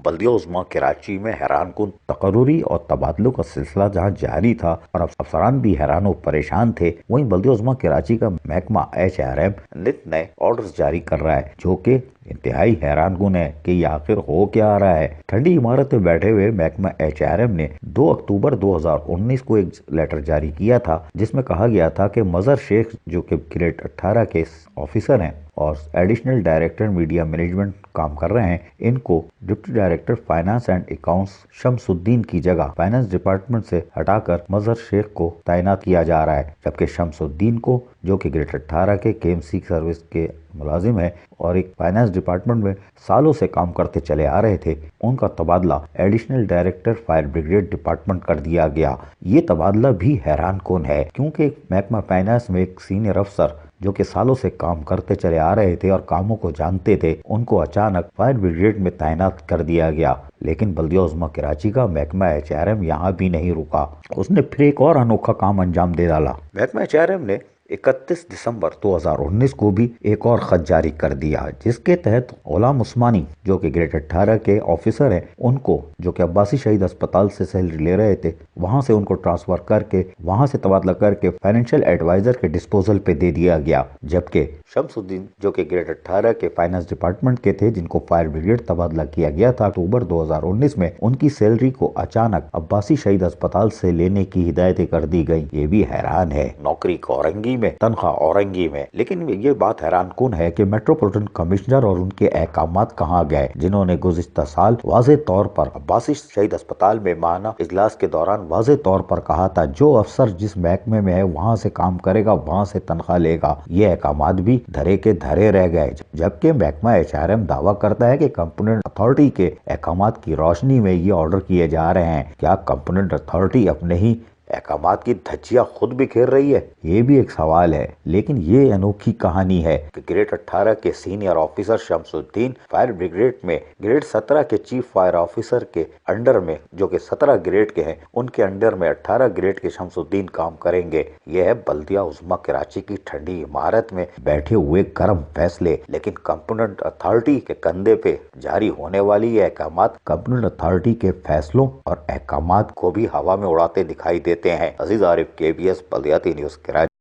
بلدیہ عظمیٰ کراچی میں حیران کن تقرری اور تبادلوں کا سلسلہ جہاں جاری تھا اور افسران بھی حیران و پریشان تھے، وہیں بلدیہ عظمیٰ کراچی کا محکمہ HRM نت نئے آرڈرز جاری کر رہا ہے جو کہ انتہائی حیران کن ہے کہ یہ آخر ہو کیا آ رہا ہے۔ ٹھنڈی عمارت میں بیٹھے ہوئے محکمہ HRM نے 2 اکتوبر 2019 کو ایک لیٹر جاری کیا تھا جس میں کہا گیا تھا کہ مظہر شیخ جو کہ گریڈ 18 کے آفیسر ہیں اور ایڈیشنل ڈائریکٹر میڈیا مینجمنٹ کام کر رہے ہیں، ان کو deputy director finance and accounts Shamsuddin کی جگہ فائنانس ڈپارٹمنٹ سے ہٹا کر مظہر شیخ کو تعینات کیا جا رہا ہے، جبکہ شمس الدین کو جو کہ گریڈ 18 کے KMC سروس کے ملازم ہے اور ایک فائنانس ڈپارٹمنٹ میں سالوں سے کام کرتے چلے آ رہے تھے، ان کا تبادلہ additional director fire brigade department کر دیا گیا۔ یہ تبادلہ بھی حیران کن ہے کیونکہ محکمہ فائنانس میں ایک سینئر افسر جو کہ سالوں سے کام کرتے چلے آ رہے تھے اور کاموں کو جانتے تھے، ان کو اچانک فائر بریگیڈ میں تعینات کر دیا گیا۔ لیکن بلدیہ عظمیٰ کراچی کا محکمہ HRM یہاں بھی نہیں رکا، اس نے پھر ایک اور انوکھا کام انجام دے ڈالا۔ محکمہ HRM نے 31 دسمبر 2019 کو بھی ایک اور خط جاری کر دیا جس کے تحت غلام عثمانی جو کہ گریڈ 18 کے آفیسر ہیں، ان کو جو کہ عباسی شہید اسپتال سے سیلری لے رہے تھے، وہاں سے ان کو ٹرانسفر کر کے وہاں سے تبادلہ کر کے فائنینشیل ایڈوائزر کے ڈسپوزل پہ دے دیا گیا، جبکہ شمس الدین جو کہ گریڈ 18 کے فائنانس ڈپارٹمنٹ کے تھے، جن کو فائر بریگیڈ تبادلہ کیا گیا تھا اکتوبر 2019 میں، ان کی سیلری کو اچانک عباسی شہید اسپتال سے لینے کی ہدایتیں کر دی گئی۔ یہ بھی حیران ہے، نوکری کو اورنگی میں، تنخواہ اورنگی میں۔ لیکن یہ بات حیران کن ہے کہ میٹروپولیٹن کمشنر اور ان کے احکامات کہاں گئے، جنہوں نے گزشتہ سال واضح طور پر عباسی شہید اسپتال میں ماہانہ اجلاس کے دوران واضح طور پر کہا تھا جو افسر جس محکمے میں ہے وہاں سے کام کرے گا، وہاں سے تنخواہ لے گا۔ یہ احکامات بھی دھرے کے دھرے رہ گئے، جبکہ محکمہ HRM دعویٰ کرتا ہے کہ کمپوننٹ اتھارٹی کے احکامات کی روشنی میں یہ آرڈر کیے جا رہے ہیں۔ کیا کمپوننٹ اتھارٹی اپنے ہی احکامات کی دھجیاں خود بکھیر رہی ہے؟ یہ بھی ایک سوال ہے۔ لیکن یہ انوکھی کہانی ہے کہ گریڈ 18 کے سینئر آفیسر شمس الدین فائر بریگیڈ میں گریڈ 17 کے چیف فائر آفیسر کے انڈر میں، جو کہ 17 گریڈ کے ہیں، ان کے انڈر میں 18 گریڈ کے شمس الدین کام کریں گے۔ یہ ہے بلدیہ عظمیٰ کراچی کی ٹھنڈی عمارت میں بیٹھے ہوئے گرم فیصلے، لیکن کمپوننٹ اتھارٹی کے کندھے پہ جاری ہونے والی یہ احکامات کمپوننٹ اتھارٹی کے فیصلوں اور احکامات کو بھی ہوا میں اڑاتے دکھائی دیتے ہیں۔ عزیز عارف، KBS بلدیاتی نیوز کراچی۔